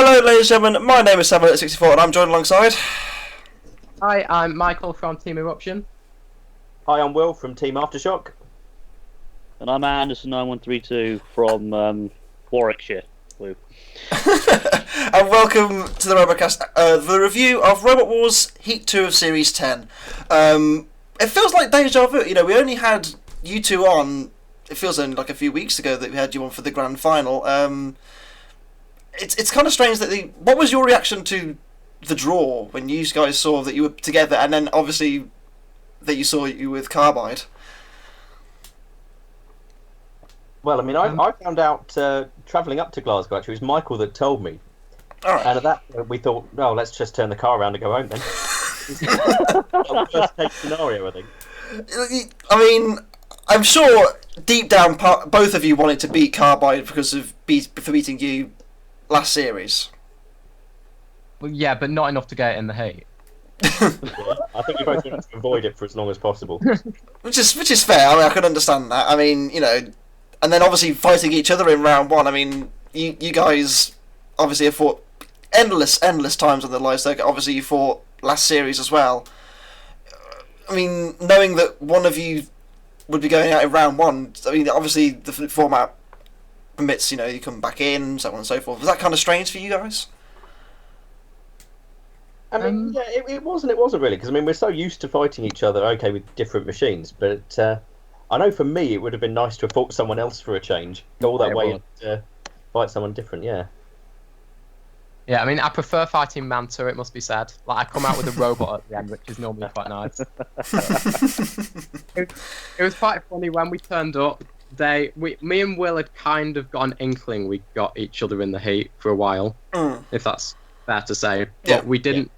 Hello, ladies and gentlemen. My name is Sam64, and I'm joined alongside. Hi, I'm Michael from Team Eruption. Hi, I'm Will from Team Aftershock. And I'm Anderson9132 from Warwickshire. Woo. And welcome to the RoboCast, the review of Robot Wars Heat 2 of Series 10. It feels like deja vu. You know, we only had you two on, it feels only like a few weeks ago that we had you on for the grand final. It's kind of strange that what was your reaction to the draw when you guys saw that you were together, and then obviously that you saw you with Carbide? Well, I mean, I found out travelling up to Glasgow, actually, it was Michael that told me. All right. And at that point, we thought, no, let's just turn the car around and go home then. Worst case scenario, I think. I mean, I'm sure deep down both of you wanted to beat Carbide because of for beating you last series. Well, yeah, but not enough to get it in the heat. Yeah, I think we both wanted to avoid it for as long as possible. Which is fair. I mean, I can understand that. I mean, you know, and then obviously fighting each other in round one. I mean, you guys obviously have fought endless times on the live circuit. Obviously, you fought last series as well. I mean, knowing that one of you would be going out in round one. I mean, obviously the format permits, you know, you come back in, so on and so forth. Was that kind of strange for you guys? I mean, yeah, it wasn't really, because I mean, we're so used to fighting each other, okay, with different machines, but I know for me it would have been nice to have fought someone else for a change. Go all that way and fight someone different, yeah. Yeah, I mean, I prefer fighting Manta, it must be said. Like, I come out with a robot at the end, which is normally quite nice. It was quite funny when we turned up. Me and Will had kind of got an inkling we got each other in the heat for a while, if that's fair to say. But yeah, we didn't.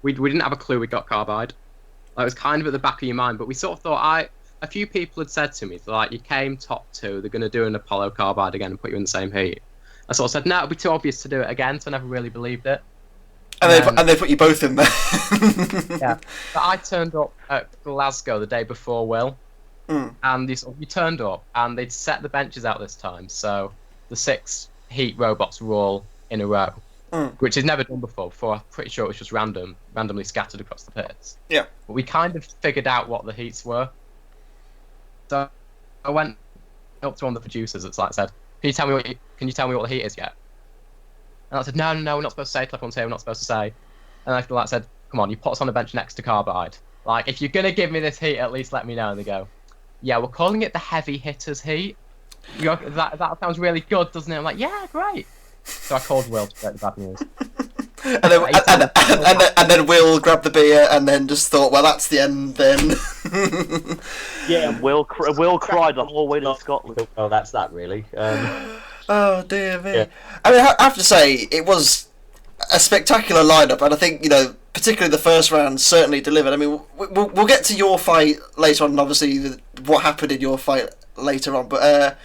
We didn't have a clue we got Carbide. Like, it was kind of at the back of your mind, but we sort of thought a few people had said to me, like, you came top two, they're going to do an Apollo Carbide again and put you in the same heat. I sort of said, no, it'd be too obvious to do it again, so I never really believed it. And they put you both in there. Yeah, but I turned up at Glasgow the day before Will, and you turned up, and they'd set the benches out this time, so the 6 heat robots were all in a row. Which is never done before. I'm pretty sure it was just randomly scattered across the pits. Yeah. But we kind of figured out what the heats were. So I went up to one of the producers that's like said, Can you tell me what the heat is yet? And I said, No, we're not supposed to say. Telephone say we're not supposed to say. And I feel like said, come on, you put us on the bench next to Carbide. Like, if you're gonna give me this heat, at least let me know. And they go, yeah, we're calling it the heavy hitters heat. That sounds really good, doesn't it? I'm like, yeah, great. So I called Will to get the bad news. and then Will grabbed the beer and then just thought, well, that's the end then. Yeah, and Will cried the whole way to Scotland. Well, that's that, really. Oh, dear me. Yeah. I mean, I have to say, it was a spectacular lineup, and I think, you know, particularly the first round certainly delivered. I mean, we'll get to your fight later on, and obviously what happened in your fight later on, but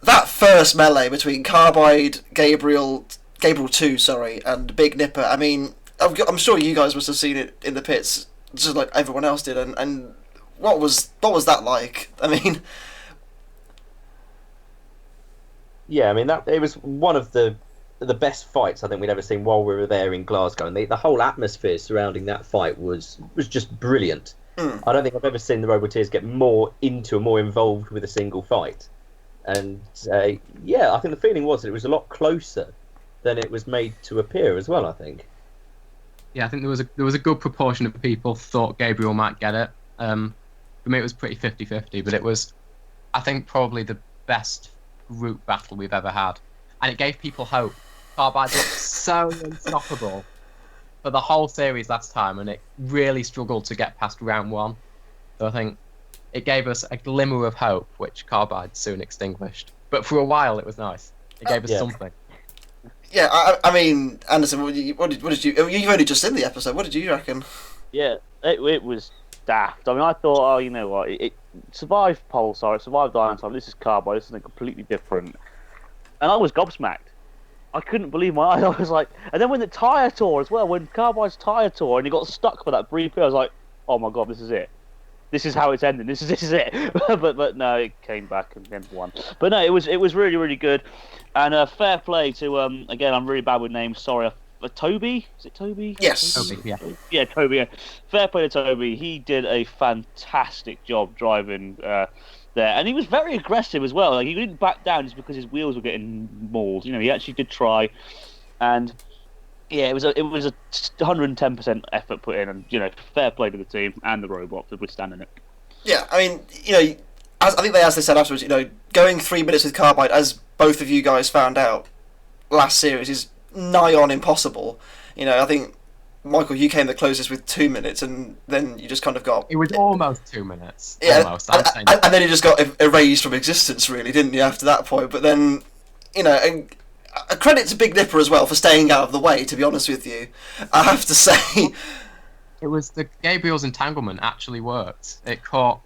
that first melee between Carbide, Gabriel 2, and Big Nipper, I mean, I'm sure you guys must have seen it in the pits, just like everyone else did, and what was that like? I mean... Yeah, I mean, it was one of the best fights I think we'd ever seen while we were there in Glasgow, and the whole atmosphere surrounding that fight was just brilliant. I don't think I've ever seen the Roboteers get more involved with a single fight. And yeah, I think the feeling was that it was a lot closer than it was made to appear as well, I think. Yeah, I think there was a good proportion of people thought Gabriel might get it. For me, it was pretty 50-50, but it was, I think, probably the best group battle we've ever had. And it gave people hope. Carbide looked so unstoppable for the whole series last time, and it really struggled to get past round one. So I think it gave us a glimmer of hope, which Carbide soon extinguished. But for a while, it was nice. It gave us something. Yeah, I mean, Anderson, what did you... You've only just seen the episode. What did you reckon? Yeah, it was daft. I mean, I thought, oh, you know what, it survived Pulsar, it survived Dinosaur, this is Carbide, this is something completely different. And I was gobsmacked. I couldn't believe my eyes. I was like... And then when the tyre tore as well, when Carbide's tyre tore and he got stuck for that brief period, I was like, oh my god, this is it. this is how it's ending. This is it. but no, it came back and won. But no, it was really really good, and fair play to again, I'm really bad with names. Sorry. Toby? Is it Toby? Yes. Toby, yeah. Yeah, Toby. Yeah. Fair play to Toby. He did a fantastic job driving there, and he was very aggressive as well. Like, he didn't back down just because his wheels were getting mauled. You know, he actually did try, and yeah, it was a 110% effort put in, and you know, fair play to the team and the robot for withstanding it. Yeah, I mean, you know, as they said afterwards, you know, going 3 minutes with Carbide, as both of you guys found out last series, is nigh on impossible. You know, I think Michael, you came the closest with 2 minutes, and then you just kind of got. It was almost 2 minutes. Yeah, almost. And then you just got erased from existence, really, didn't you? After that point, but then, you know, and a credit to Big Nipper as well for staying out of the way. To be honest with you, I have to say, it was the Gabriel's entanglement actually worked. It caught.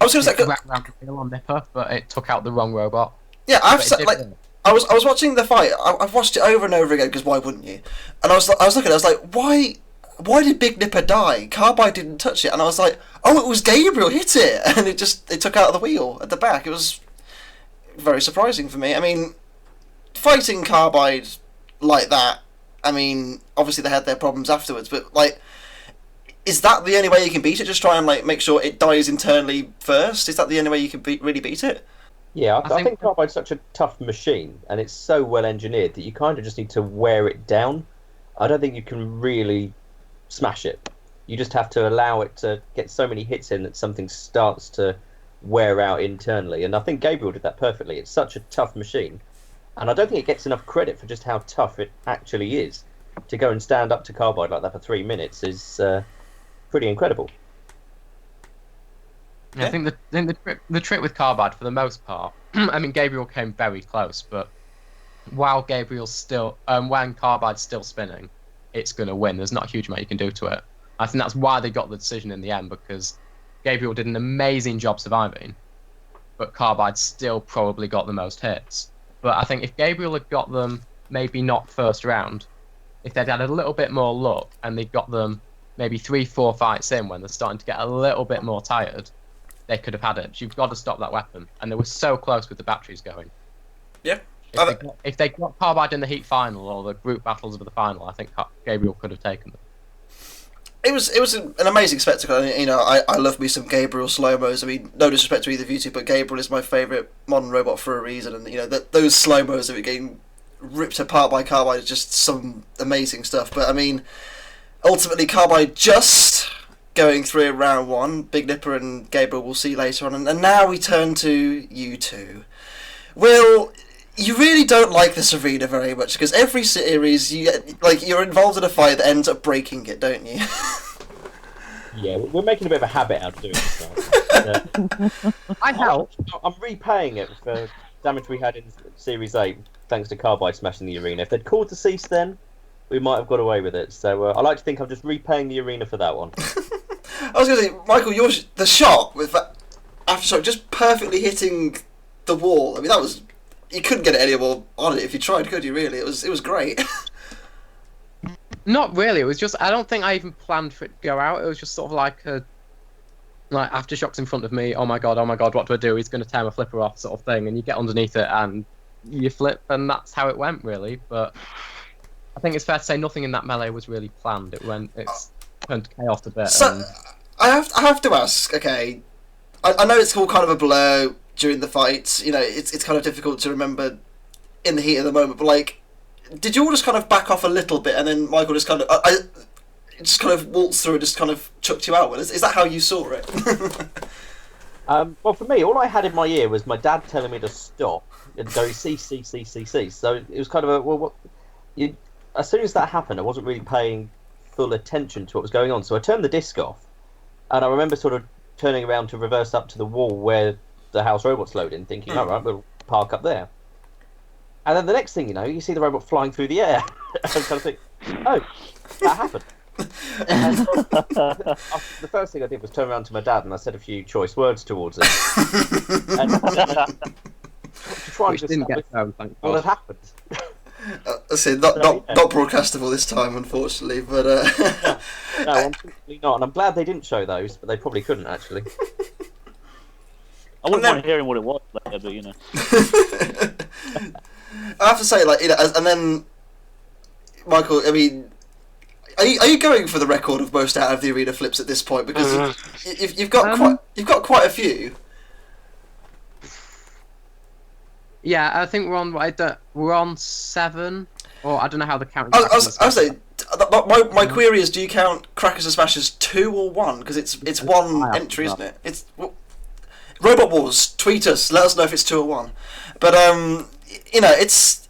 I was going to say, wrapped around the wheel on Nipper, but it took out the wrong robot. Yeah, I have to say, like. I was watching the fight. I've watched it over and over again because why wouldn't you? And I was looking. I was like, why did Big Nipper die? Carbide didn't touch it, and I was like, oh, it was Gabriel hit it, and it took out the wheel at the back. It was very surprising for me. I mean, fighting Carbide like that. I mean, obviously they had their problems afterwards, but like, is that the only way you can beat it? Just try and like make sure it dies internally first. Is that the only way you can really beat it? Yeah, I think Carbide's such a tough machine, and it's so well engineered that you kind of just need to wear it down. I don't think you can really smash it. You just have to allow it to get so many hits in that something starts to wear out internally. And I think Gabriel did that perfectly. It's such a tough machine, and I don't think it gets enough credit for just how tough it actually is. To go and stand up to Carbide like that for 3 minutes is pretty incredible. Yeah. I think the trick with Carbide, for the most part, I mean, Gabriel came very close, but while Gabriel's still, when Carbide's still spinning, it's going to win. There's not a huge amount you can do to it. I think that's why they got the decision in the end, because Gabriel did an amazing job surviving, but Carbide still probably got the most hits. But I think if Gabriel had got them, maybe not first round, if they'd had a little bit more luck and they'd got them maybe 3-4 fights in when they're starting to get a little bit more tired, they could have had it. You've got to stop that weapon, and they were so close with the batteries going. Yeah. If they got Carbide in the heat final or the group battles of the final, I think Gabriel could have taken them. It was an amazing spectacle. You know, I love me some Gabriel slow-mos. I mean, no disrespect to either of you two, but Gabriel is my favourite modern robot for a reason. And you know, those slow-mos of it getting ripped apart by Carbide is just some amazing stuff. But I mean, ultimately, Carbide just going through round one. Big Nipper and Gabriel we'll see later on, and now we turn to you two. Will, you really don't like this arena very much because every series you get, like, you're involved in a fight that ends up breaking it, don't you? Yeah, we're making a bit of a habit out of doing this now. I help. I'm repaying it for damage we had in Series 8 thanks to Carbide smashing the arena. If they'd called to cease then, we might have got away with it. So I like to think I'm just repaying the arena for that one. I was going to say, Michael, the shot with that aftershock just perfectly hitting the wall. I mean, that was, you couldn't get it any more on it if you tried, could you? Really, it was great. Not really. It was just, I don't think I even planned for it to go out. It was just sort of like aftershocks in front of me. Oh my god, what do I do? He's going to tear my flipper off, sort of thing. And you get underneath it and you flip, and that's how it went, really. But I think it's fair to say nothing in that melee was really planned. It's turned chaos a bit. So I have to ask. Okay, I know it's all kind of a blur during the fights. You know, it's kind of difficult to remember in the heat of the moment. But like, did you all just kind of back off a little bit, and then Michael just kind of just kind of waltzed through and just kind of chucked you out? Is that how you saw it? Well, for me, all I had in my ear was my dad telling me to stop and go cease. So it was kind of as soon as that happened, I wasn't really paying full attention to what was going on. So I turned the disc off, and I remember sort of turning around to reverse up to the wall where the house robots load in, thinking, all right, we'll park up there. And then the next thing you know, you see the robot flying through the air. And kind of think, oh, that happened. And the first thing I did was turn around to my dad and I said a few choice words towards him. And to try and just what had happened. See, not broadcastable this time, unfortunately, but no, unfortunately not. And I'm glad they didn't show those, but they probably couldn't actually. I wouldn't mind hearing what it was later, but you know. I have to say, like, you know, and then Michael, I mean, are you going for the record of most out of the arena flips at this point? Because you've got quite a few. Yeah, I think we're on 7, or I don't know how the count. I was saying, my query is: do you count Crackers and Smashers 2 or 1? Because it's one entry, isn't it? It's Robot Wars. Tweet us, let us know if it's 2 or 1. But you know, it's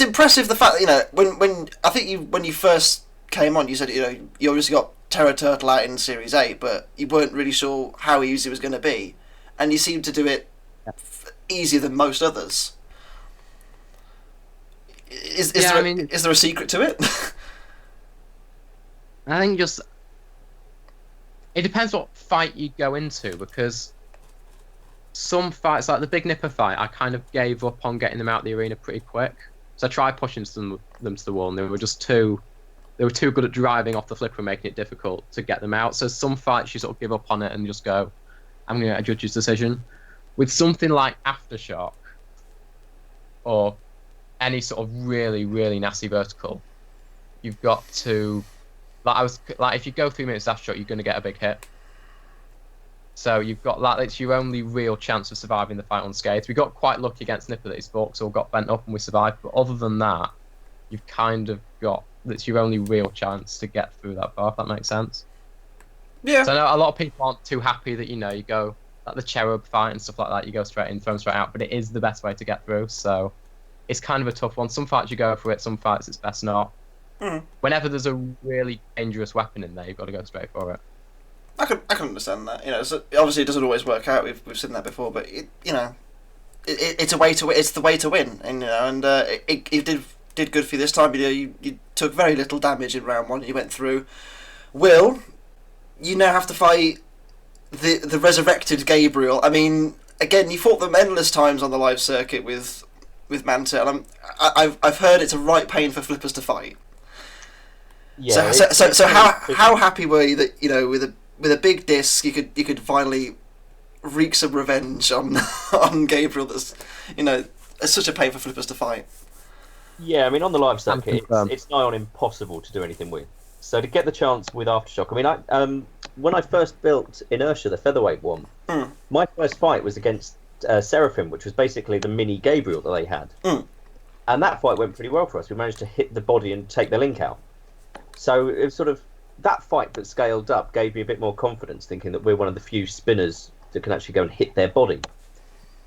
impressive the fact that, you know, when I think when you first came on, you said, you know, you obviously got Terror Turtle out in Series 8, but you weren't really sure how easy it was going to be, and you seem to do it easier than most others. Is there a secret to it? I think just it depends what fight you go into, because some fights, like the Big Nipper fight, I kind of gave up on getting them out of the arena pretty quick. So I tried pushing them to the wall, and they were too good at driving off the flipper and making it difficult to get them out. So some fights you sort of give up on it and just go, I'm going to get a judge's decision. With something like Aftershock, or any sort of really, really nasty vertical, you've got to, if you go 3 minutes Aftershock, you're going to get a big hit. So you've got that. It's your only real chance of surviving the fight unscathed. We got quite lucky against Nipper that his forks all got bent up and we survived. But other than that, you've kind of got, that's your only real chance to get through that bar, if that makes sense. Yeah. So I know a lot of people aren't too happy that, you know, you go, like the Cherub fight and stuff like that, you go straight in, thrown straight out, but it is the best way to get through. So it's kind of a tough one. Some fights you go for it, some fights it's best not. Whenever there's a really dangerous weapon in there, you've got to go straight for it. I can understand that. You know, obviously it doesn't always work out. We've seen that before, but it's a way to win. It's the way to win, and you know, and it did good for you this time. You know, you took very little damage in round 1. You went through. Will, you now have to fight the resurrected Gabriel. I mean, again, you fought them endless times on the live circuit with Manta, and I've heard it's a right pain for flippers to fight. Yeah. So how happy were you that, you know, with a big disc you could finally wreak some revenge on Gabriel? That's, you know, it's such a pain for flippers to fight. Yeah, I mean, on the live circuit, it's nigh on impossible to do anything with. So to get the chance with Aftershock, I mean, when I first built Inertia, the featherweight one, my first fight was against Seraphim, which was basically the mini Gabriel that they had. And that fight went pretty well for us. We managed to hit the body and take the link out. So it was sort of that fight that scaled up gave me a bit more confidence, thinking that we're one of the few spinners that can actually go and hit their body.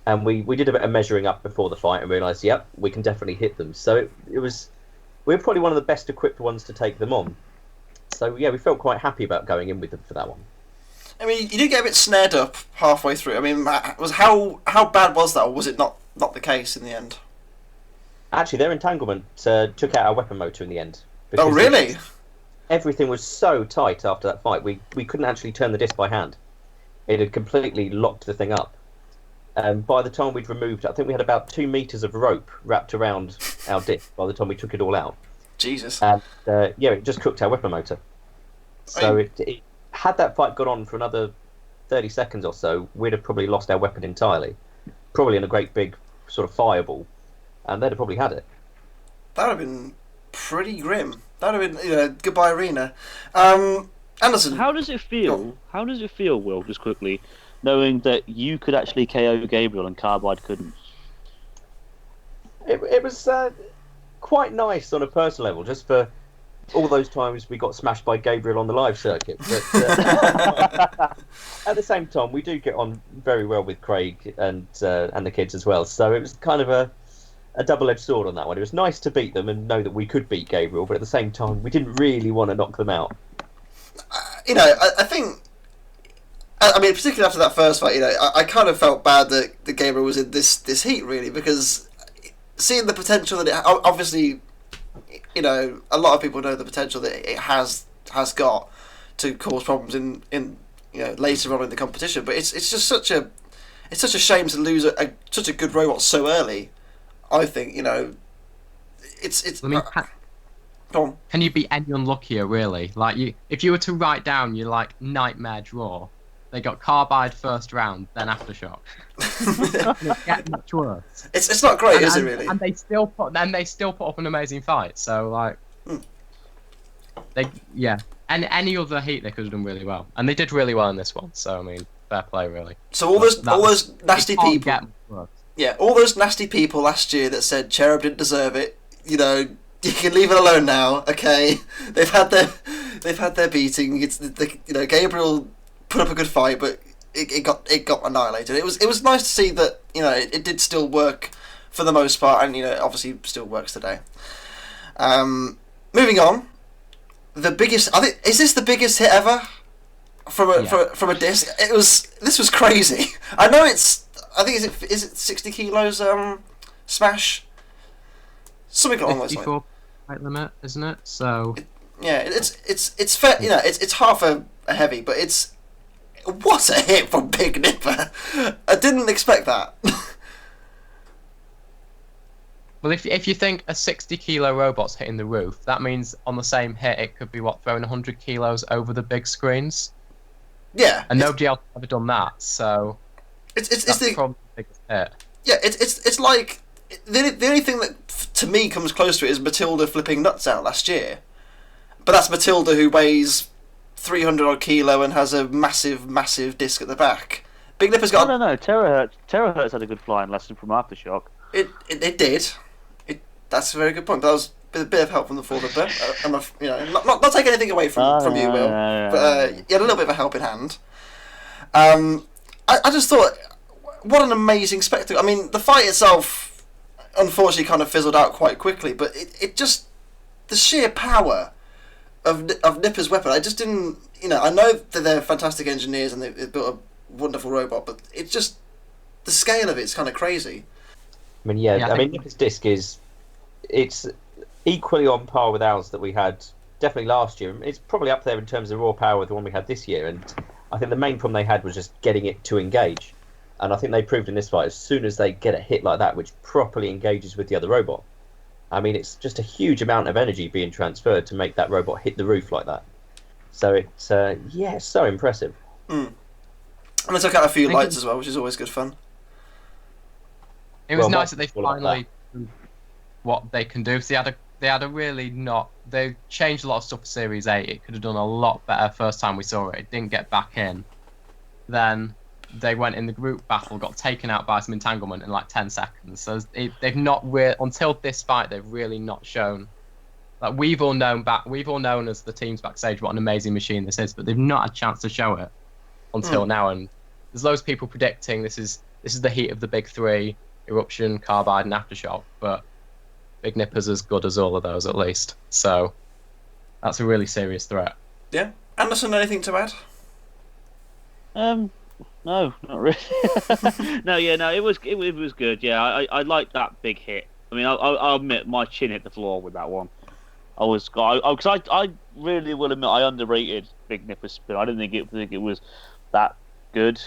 And we did a bit of measuring up before the fight and realised, yep, we can definitely hit them. So we were probably one of the best equipped ones to take them on. So yeah, we felt quite happy about going in with them for that one. I mean, you did get a bit snared up halfway through. I mean, how bad was that, or was it not the case in the end? Actually, their entanglement took out our weapon motor in the end. Oh, really? Everything was so tight after that fight, we couldn't actually turn the disc by hand. It had completely locked the thing up. By the time we'd removed, I think we had about 2 meters of rope wrapped around our disc by the time we took it all out. Jesus. And yeah, it just cooked our weapon motor. So it had that fight gone on for another 30 seconds or so, we'd have probably lost our weapon entirely. Probably in a great big sort of fireball. And they'd have probably had it. That would have been pretty grim. That would have been, you know, goodbye arena. Anderson. How does it feel? How does it feel, Will, just quickly, knowing that you could actually KO Gabriel and Carbide couldn't? It was quite nice on a personal level, just for all those times we got smashed by Gabriel on the live circuit. But at the same time, we do get on very well with Craig and the kids as well. So it was kind of a double-edged sword on that one. It was nice to beat them and know that we could beat Gabriel, but at the same time, we didn't really want to knock them out. You know, I think, I mean, particularly after that first fight, you know, I kind of felt bad that Gabriel was in this heat, really, because seeing the potential that it, obviously, you know, a lot of people know the potential that it has got to cause problems in you know, later on in the competition, but it's just such a shame to lose such a good robot so early. I think, you know, it's. I mean, go on. Can you be any unluckier, really? Like, if you were to write down your like nightmare draw, They got Carbide first round, then Aftershock. It gets much worse. It's not great, is it really? And they still put up an amazing fight. So like, any other heat they could have done really well, and they did really well in this one. So I mean, fair play really. So all those nasty people. Yeah, all those nasty people last year that said Cherub didn't deserve it. You know, you can leave it alone now. Okay, they've had their beating. Gabriel put up a good fight, but it got annihilated. It was nice to see that it did still work for the most part, and obviously still works today. Moving on, the biggest. Is this the biggest hit ever from a disc? This was crazy. I know it's. I think is it 60 kilos smash. Something along those lines. 54 height limit, isn't it? So it's fair. It's half a heavy, but it's what a hit from Big Nipper. I didn't expect that. Well, if you think a 60 kilo robot's hitting the roof, that means on the same hit it could be throwing 100 kilos over the big screens. Yeah, and nobody else has ever done that. So it's probably the biggest hit. Yeah, it's like the only thing that to me comes close to it is Matilda flipping nuts out last year, but that's Matilda who weighs 300 odd kilo and has a massive disc at the back. Big Nipper's got. No. Terahertz had a good flying lesson from Aftershock. It did. That's a very good point. But that was a bit of help from the Ford Ripper. Not take anything away from you, Will. But you had a little bit of a helping hand. I just thought, what an amazing spectacle. I mean, the fight itself, unfortunately, kind of fizzled out quite quickly. But it just, the sheer power of Nipper's weapon, I just didn't. I know that they're fantastic engineers and they've built a wonderful robot, but it just, the scale of it's kind of crazy. I mean, I mean, Nipper's disc it's equally on par with ours that we had definitely last year. It's probably up there in terms of raw power with the one we had this year, and I think the main problem they had was just getting it to engage. And I think they proved in this fight, as soon as they get a hit like that, which properly engages with the other robot, I mean, it's just a huge amount of energy being transferred to make that robot hit the roof like that. So it's so impressive. And they took out a few lights as well, which is always good fun. It was nice that they finally proved what they can do. So they changed a lot of stuff for Series 8. It could have done a lot better first time we saw it. It didn't get back in. Then they went in the group battle, got taken out by some entanglement in like 10 seconds. So they've not until this fight, they've really not shown. Like we've all known as the teams backstage what an amazing machine this is, but they've not had a chance to show it until now. And there's loads of people predicting this is the heat of the big three: Eruption, Carbide, and Aftershock. But Big Nipper's as good as all of those, at least. So that's a really serious threat. Yeah. Anderson, anything to add? No, not really. No, it was good. Yeah, I liked that big hit. I mean, I'll admit my chin hit the floor with that one. Because I really will admit I underrated Big Nipper's spin. I didn't think it was that good.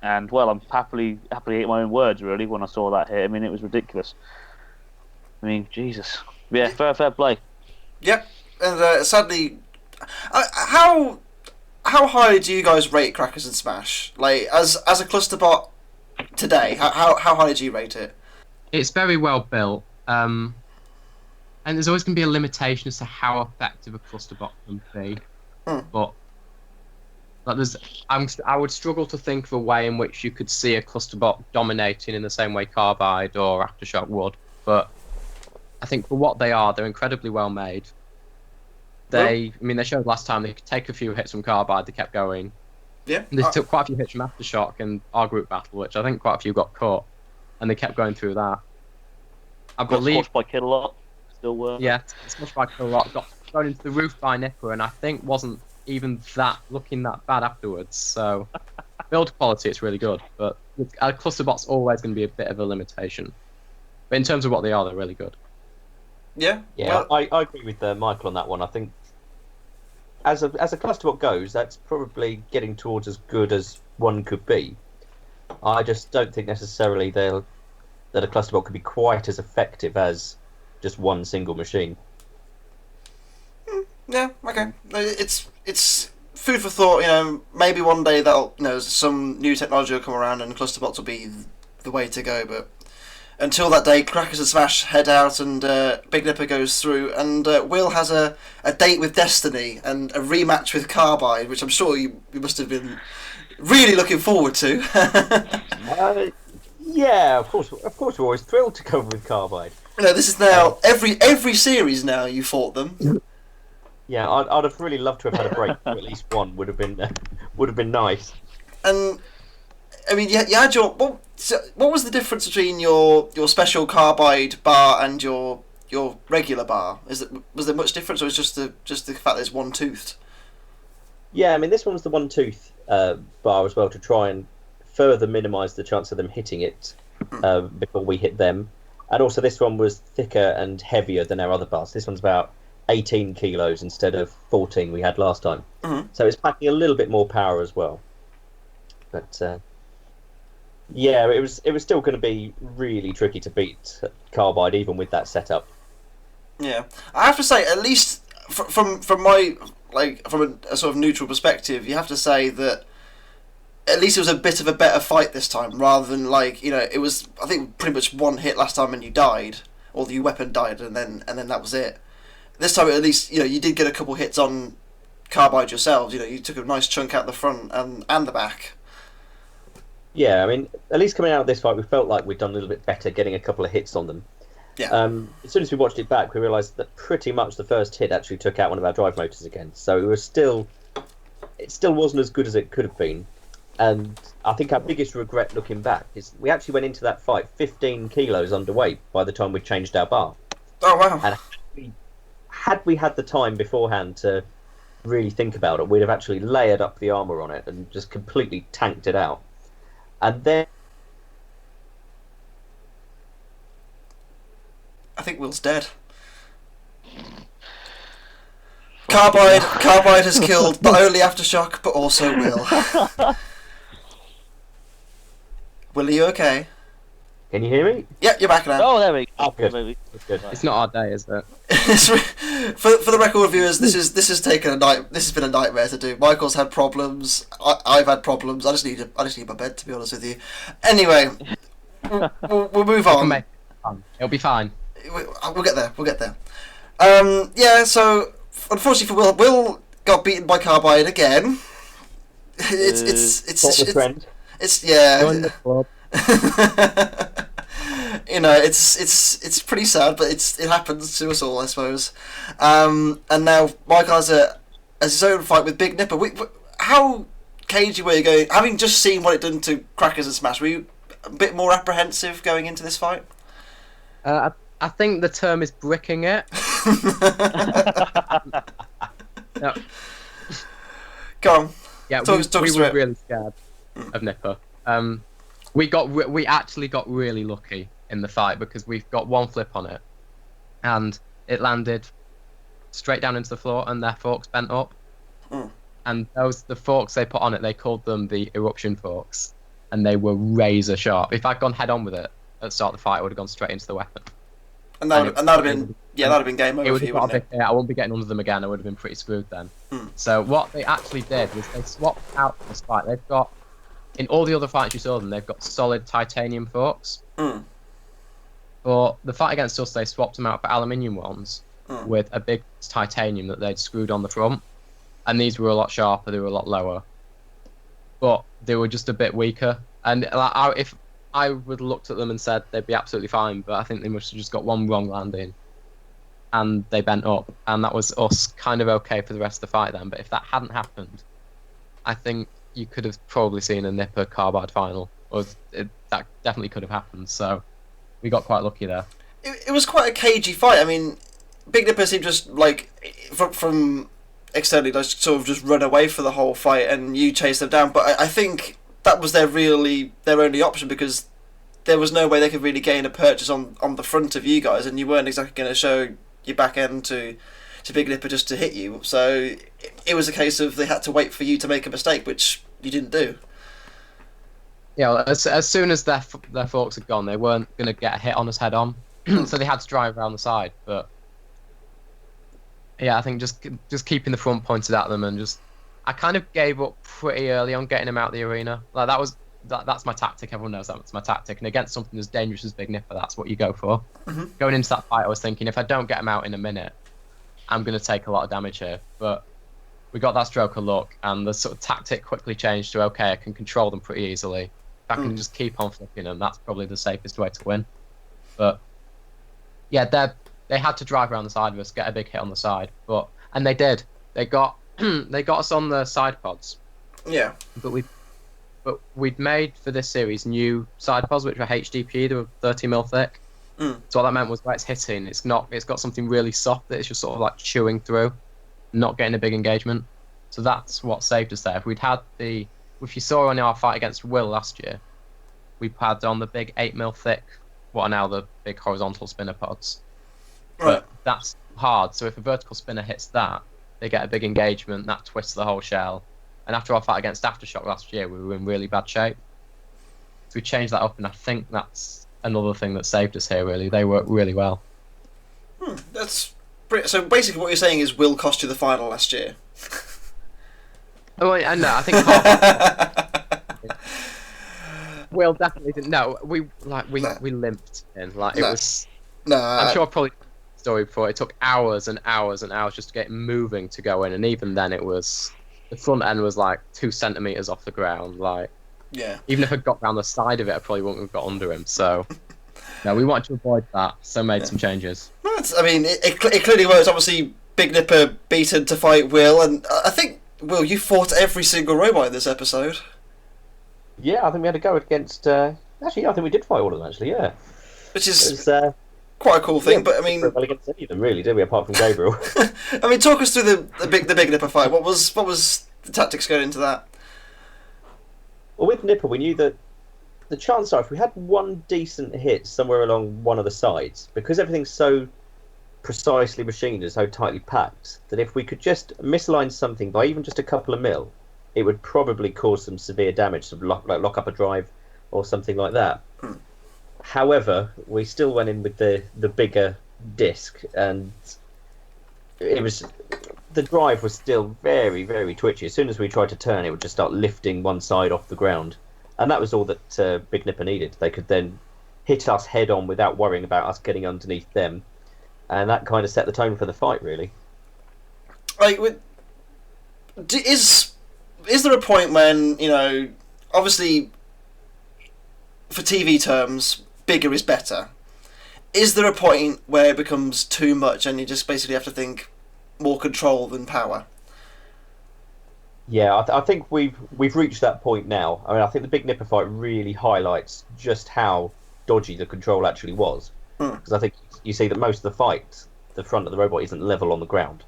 And well, I'm happily ate my own words really when I saw that hit. I mean, it was ridiculous. I mean, Jesus. Yeah, fair play. Yep, and sadly, how high do you guys rate Crackers and Smash? Like as a cluster bot today, how high do you rate it? It's very well built, and there's always going to be a limitation as to how effective a cluster bot can be. But I would struggle to think of a way in which you could see a cluster bot dominating in the same way Carbide or Aftershock would. But I think for what they are, they're incredibly well made. They showed last time they could take a few hits from Carbide, they kept going. Yeah. And they took quite a few hits from Aftershock in our group battle, which I think quite a few got caught, and they kept going through that. I believe. Squashed by Kidalot. Still were. Yeah, squashed by Kidalot, got thrown into the roof by Nipper, and I think wasn't even looking that bad afterwards. So, build quality, it's really good, but a cluster bot's always going to be a bit of a limitation. But in terms of what they are, they're really good. Yeah. Yeah, well, I agree with Michael on that one. I think as a clusterbot goes, that's probably getting towards as good as one could be. I just don't think necessarily that a clusterbot could be quite as effective as just one single machine. Yeah, okay. It's food for thought. You know, maybe one day that'll, you know, some new technology will come around and cluster bots will be the way to go. But until that day, Crackers and Smash head out, and Big Nipper goes through, and Will has a date with Destiny and a rematch with Carbide, which I'm sure you must have been really looking forward to. Yeah, of course we're always thrilled to cover with Carbide. You know, this is now every series now you fought them. Yeah, I'd have really loved to have had a break. At least one would have been nice. And I mean, you had your what was the difference between your special Carbide bar and your regular bar? Was there much difference, or was it just the fact that it's one toothed? Yeah, I mean, this one was the one tooth bar as well, to try and further minimise the chance of them hitting it before we hit them. And also, this one was thicker and heavier than our other bars. This one's about 18 kilos instead of 14 we had last time. Mm-hmm. So it's packing a little bit more power as well. But yeah, it was still going to be really tricky to beat Carbide even with that setup. Yeah, I have to say, at least from my from a sort of neutral perspective, you have to say that at least it was a bit of a better fight this time, rather than it was, I think, pretty much one hit last time and you died, or your weapon died, and then that was it. This time at least you did get a couple hits on Carbide yourselves. You took a nice chunk out the front and the back. Yeah, I mean, at least coming out of this fight, we felt like we'd done a little bit better getting a couple of hits on them. Yeah. As soon as we watched it back, we realised that pretty much the first hit actually took out one of our drive motors again. So it still wasn't as good as it could have been. And I think our biggest regret looking back is we actually went into that fight 15 kilos underweight by the time we changed our bar. Oh, wow. And had we had the time beforehand to really think about it, we'd have actually layered up the armour on it and just completely tanked it out. And then I think Will's dead. Carbide has killed not only Aftershock but also Will. Will, are you okay? Can you hear me? Yep, you're back now. Oh, there we go. Oh, good. That's good. It's not our day, is it? For the record, viewers, this has been a nightmare to do. Michael's had problems. I've had problems. I just need my bed, to be honest with you. Anyway, we'll move on. It'll be fine. We'll get there. Yeah. So unfortunately for Will got beaten by Carbide again. It's friend. It's yeah. Join the club. It's pretty sad, but it happens to us all, I suppose. And now Michael has his own fight with Big Nipper. How cagey were you going? Having just seen what it done to Crackers and Smash, were you a bit more apprehensive going into this fight? I think the term is bricking it. No. Go on. Yeah, we were really scared of Nipper. We actually got really lucky in the fight because we've got one flip on it, and it landed straight down into the floor, and their forks bent up. Mm. And the forks they put on it, they called them the Eruption forks, and they were razor sharp. If I'd gone head on with it at the start of the fight, I would have gone straight into the weapon. And that'd have been game over for you, wouldn't it? Yeah, I wouldn't be getting under them again. I would have been pretty screwed then. Mm. So what they actually did was they swapped out this fight. They've got, in all the other fights you saw them, they've got solid titanium forks. Mm. But the fight against us, they swapped them out for aluminium ones with a big titanium that they'd screwed on the front. And these were a lot sharper, they were a lot lower. But they were just a bit weaker. And if I would have looked at them and said they'd be absolutely fine, but I think they must have just got one wrong landing. And they bent up. And that was us kind of okay for the rest of the fight then. But if that hadn't happened, I think you could have probably seen a Nipper Carbide final. That definitely could have happened. So we got quite lucky there. It was quite a cagey fight. I mean, Big Nipper seemed just from externally sort of just run away for the whole fight, and you chased them down. But I think that was their only option, because there was no way they could really gain a purchase on the front of you guys, and you weren't exactly going to show your back end to Big Nipper just to hit you. So it was a case of they had to wait for you to make a mistake, which you didn't do. Yeah, well, as soon as their forks had gone, they weren't going to get a hit on us head on, so they had to drive around the side. But yeah, I think just keeping the front pointed at them and just I kind of gave up pretty early on getting him out of the arena. Like that's my tactic. Everyone knows that's my tactic. And against something as dangerous as Big Nipper, that's what you go for. Mm-hmm. Going into that fight, I was thinking if I don't get him out in a minute, I'm going to take a lot of damage here. But we got that stroke of luck, and the sort of tactic quickly changed to okay, I can control them pretty easily. If I can just keep on flicking them, that's probably the safest way to win. But yeah, they had to drive around the side of us, get a big hit on the side, and they did. They got they got us on the side pods. Yeah. But we'd made for this series new side pods which were HDPE, they were 30mm thick. So what that meant was where it's hitting, it's got something really soft that it's just sort of like chewing through, not getting a big engagement. So that's what saved us there. If you saw on our fight against Will last year, we had on the big 8mm thick, what are now the big horizontal spinner pods. Right. But that's hard, so if a vertical spinner hits that, they get a big engagement, that twists the whole shell. And after our fight against Aftershock last year, we were in really bad shape. So we changed that up, and I think that's another thing that saved us here, really. They worked really well. That's pretty... So basically what you're saying is Will cost you the final last year. Oh, and no, I think half. Will definitely didn't. No, we limped in. Like it was. No, I'm sure I've probably told the story before. It took hours and hours and hours just to get moving to go in, and even then, it was the front end was like 2 centimeters off the ground. Like, yeah. Even if I got round the side of it, I probably wouldn't have got under him. So, no, we wanted to avoid that, so made some changes. I mean, it clearly was. Obviously, Big Nipper beaten to fight Will, and I think Will, you fought every single robot in this episode. Yeah, I think we had to go against. Actually, I think we did fight all of them. Actually, yeah. Which is quite a cool thing, but I mean, well against any of them, really, did we? Apart from Gabriel. I mean, talk us through the Big Nipper fight. What was the tactics going into that? Well, with Nipper, we knew that the chance are if we had one decent hit somewhere along one of the sides, because everything's so precisely machined and so tightly packed, that if we could just misalign something by even just a couple of mil, it would probably cause some severe damage, to lock up a drive or something like that. However, we still went in with the bigger disc, and the drive was still very, very twitchy. As soon as we tried to turn, it would just start lifting one side off the ground, and that was all that Big Nipper needed. They could then hit us head on without worrying about us getting underneath them, and that kind of set the tone for the fight, really. Like, is there a point when, you know, obviously, for TV terms, bigger is better. Is there a point where it becomes too much and you just basically have to think more control than power? Yeah, I think we've reached that point now. I mean, I think the Big Nipper fight really highlights just how dodgy the control actually was. Because I think you see that most of the fight, the front of the robot isn't level on the ground.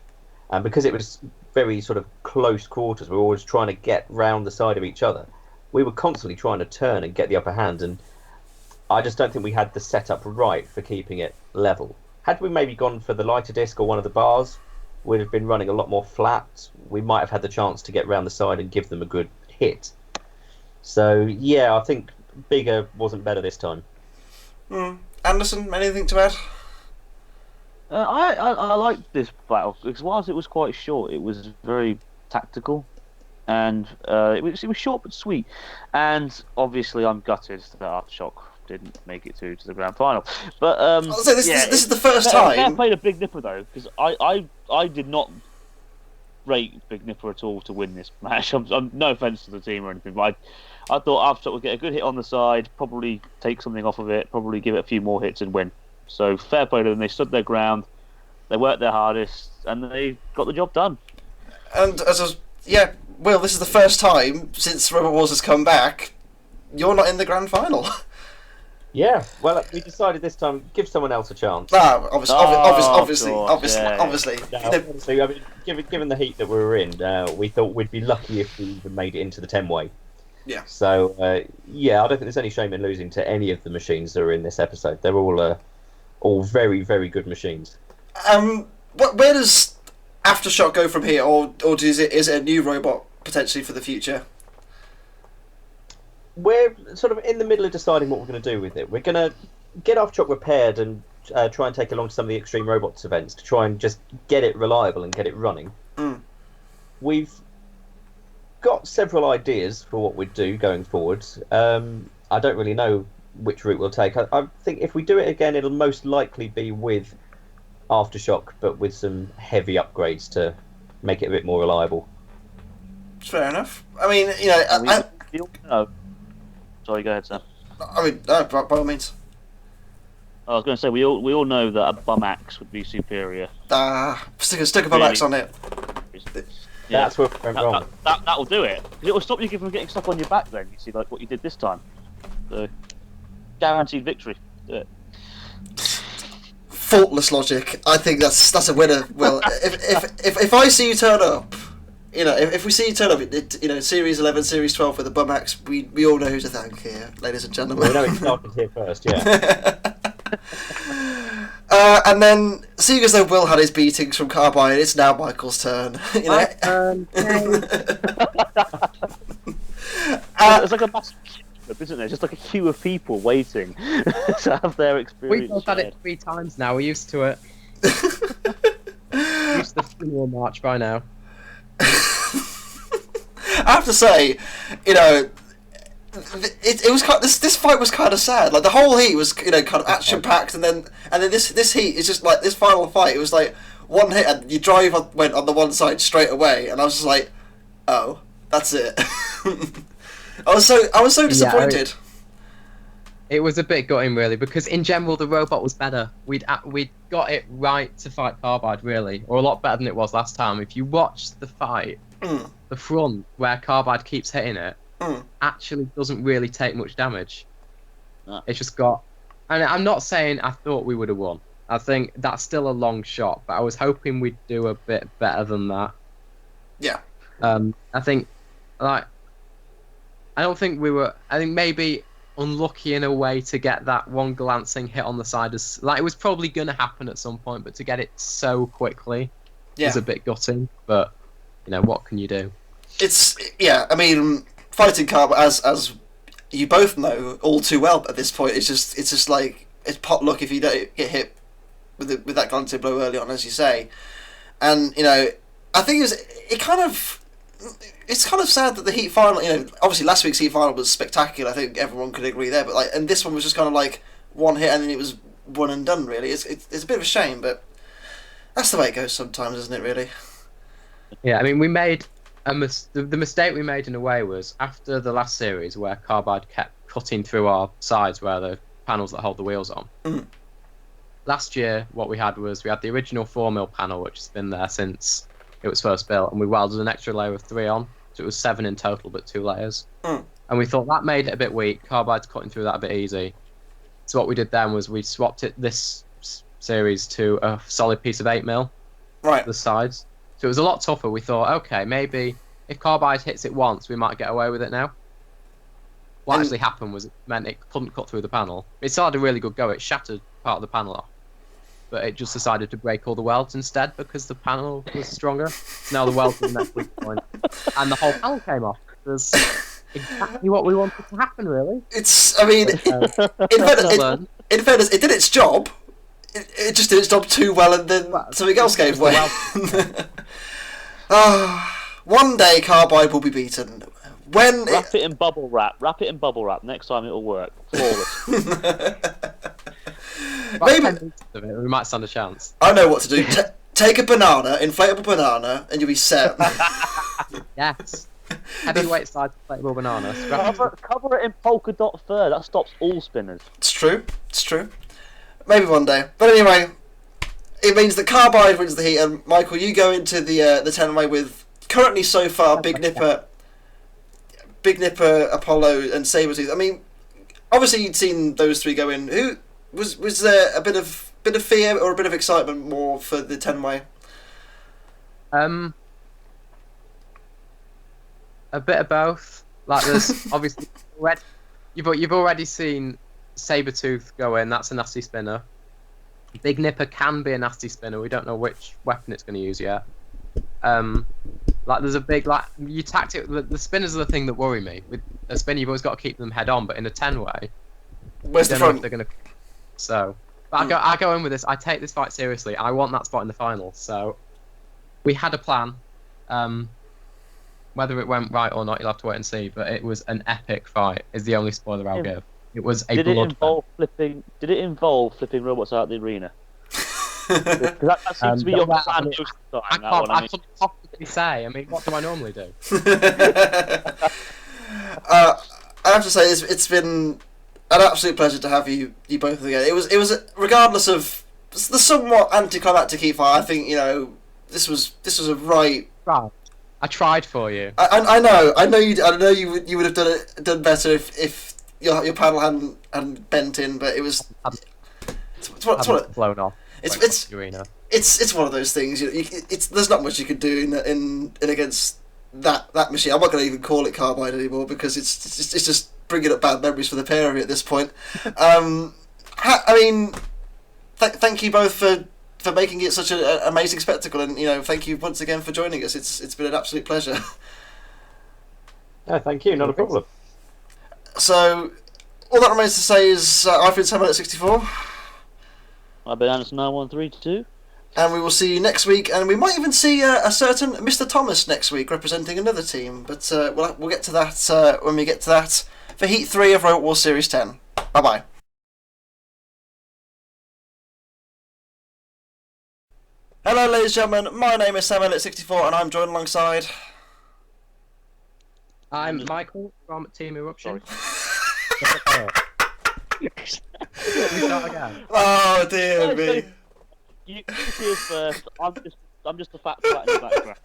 And because it was very sort of close quarters, we were always trying to get round the side of each other. We were constantly trying to turn and get the upper hand, and I just don't think we had the setup right for keeping it level. Had we maybe gone for the lighter disc or one of the bars, we'd have been running a lot more flat. We might have had the chance to get round the side and give them a good hit. So, yeah, I think bigger wasn't better this time. Anderson, anything to add? I liked this battle because whilst it was quite short, it was very tactical, and it was short but sweet. And obviously, I'm gutted that Aftershock didn't make it to the grand final. But so this is the first time. I played a Big Nipper though, because I did not rate Big Nipper at all to win this match. I'm no offense to the team or anything, but I thought Aftershock would get a good hit on the side, probably take something off of it, probably give it a few more hits and win. So fair play to them. They stood their ground, they worked their hardest, and they got the job done. And Will, this is the first time since Robot Wars has come back, you're not in the grand final. Yeah, well, we decided this time give someone else a chance. Obviously. No, honestly, I mean, given the heat that we were in, we thought we'd be lucky if we even made it into the 10-way. Yeah. So, I don't think there's any shame in losing to any of the machines that are in this episode. They're all very, very good machines. Where does Aftershock go from here, or is it a new robot potentially for the future? We're sort of in the middle of deciding what we're going to do with it. We're going to get Aftershock repaired and try and take along to some of the Extreme Robots events to try and just get it reliable and get it running. We've got several ideas for what we'd do going forward. I don't really know which route we'll take. I think if we do it again, it'll most likely be with Aftershock, but with some heavy upgrades to make it a bit more reliable. Fair enough. I mean, you know, We all know. Sorry, go ahead, Sam. I mean, by all means. I was going to say we all know that a bum axe would be superior. Stick a bum axe on it. Yeah, That's where we went wrong. That'll do it. It will stop you from getting stuff on your back. Then you see, like what you did this time. So, guaranteed victory. Do it. Faultless logic. I think that's a winner. Well, if I see you turn up, you know, if we see you turn up, you know, Series 11, Series 12 with a bum axe, we all know who to thank here, ladies and gentlemen. We know it started here first, yeah. And then, seeing as though Will had his beatings from Carbide, it's now Michael's turn. You know? It's like a massive queue, isn't there? Just like a queue of people waiting to have their experience. We've all had it 3 times now. We're used to it. Used to the funeral march by now. I have to say, you know, it was kind of, this fight was kind of sad. Like the whole heat was, you know, kind of action packed, and then this heat is just like this final fight. It was like one hit and your drive went on the one side straight away, and I was just like, oh, that's it. I was so disappointed. It was a bit gutting, really, because in general the robot was better. We'd got it right to fight Carbide, really, or a lot better than it was last time. If you watch the fight, the front where Carbide keeps hitting it actually doesn't really take much damage. It's just got. And I'm not saying I thought we would have won. I think that's still a long shot, but I was hoping we'd do a bit better than that. Yeah. I think, like, I don't think we were. I think maybe unlucky in a way to get that one glancing hit on the side. Like, it was probably going to happen at some point, but to get it so quickly was a bit gutting. But you know, what can you do? I mean, fighting Carbide, as you both know all too well at this point, it's just like it's pot luck if you don't get hit with that glancing blow early on, as you say. And you know, I think it's kind of sad that the Heat final, you know, obviously last week's Heat final was spectacular. I think everyone could agree there, but like, and this one was just kind of like one hit and then it was one and done. Really, it's a bit of a shame, but that's the way it goes sometimes, isn't it? Really. Yeah, I mean, we made the mistake we made in a way was after the last series where Carbide kept cutting through our sides where the panels that hold the wheels on. Last year, what we had was we had the original 4mm panel, which has been there since it was first built, and we welded an extra layer of 3 on, so it was 7 in total, but 2 layers. And we thought that made it a bit weak. Carbide's cutting through that a bit easy. So what we did then was we swapped it this series to a solid piece of 8mm, right, the sides. So it was a lot tougher. We thought, okay, maybe if Carbide hits it once, we might get away with it now. What actually happened was it meant it couldn't cut through the panel. It still had a really good go. It shattered part of the panel off. But it just decided to break all the welds instead because the panel was stronger. Now the welds are the next weak point. And the whole panel came off. That's exactly what we wanted to happen, really. I mean, in fairness, it did its job. It just did its job too well, and then something else gave way. One day Carbide will be beaten. Wrap it in bubble wrap. Next time it'll work. Flawless. Maybe we might stand a chance. I know what to do. Take a banana, inflatable banana, and you'll be set. Yes. Heavyweight size inflatable banana. Cover it in polka dot fur. That stops all spinners. It's true. Maybe one day. But anyway, it means that Carbide wins the heat, and Michael, you go into the 10-way with currently so far Big Nipper, Apollo, and Sabretooth. I mean, obviously you'd seen those 3 go in. Who was there a bit of fear or a bit of excitement more for the 10-way? A bit of both. Like, there's obviously you've already seen Sabretooth go in. That's a nasty spinner. Big Nipper can be a nasty spinner. We don't know which weapon it's going to use yet. Like, there's a big, like, you tactic. The spinners are the thing that worry me. With a spinner, you've always got to keep them head on. But in a 10-way, where's the front? They're going to. So, but I go in with this. I take this fight seriously. I want that spot in the final. So, we had a plan. whether it went right or not, you'll have to wait and see. But it was an epic fight. Is the only spoiler I'll give. It was a Did it blood involve flipping? Did it involve flipping robots out of the arena? 'Cause that seems to be your plan most of the time. I can't possibly say. I mean, what do I normally do? I have to say, it's been an absolute pleasure to have you both again. It was regardless of the somewhat anticlimactic fight. I think this was a right. Right. I tried for you. I know you would have done better if your paddle hadn't bent in, but it was. It's what blown off. It's one of those things. There's not much you could do in against that machine. I'm not going to even call it Carbide anymore because it's just bringing up bad memories for the pair of you at this point. Thank you both for making it such an amazing spectacle, and thank you once again for joining us. It's been an absolute pleasure. No, thank you. Not a problem. So all that remains to say is I've been Sam at 64. I've been Anderson 9132. And we will see you next week, and we might even see a certain Mr. Thomas next week representing another team. But we'll get to that when we get to that for Heat 3 of Robot Wars Series 10. Bye bye. Hello, ladies and gentlemen. My name is Sam at 64, and I'm joined alongside. I'm Michael from Team Eruption. We start again. Oh dear me. You see us first. I'm just a fat in the background.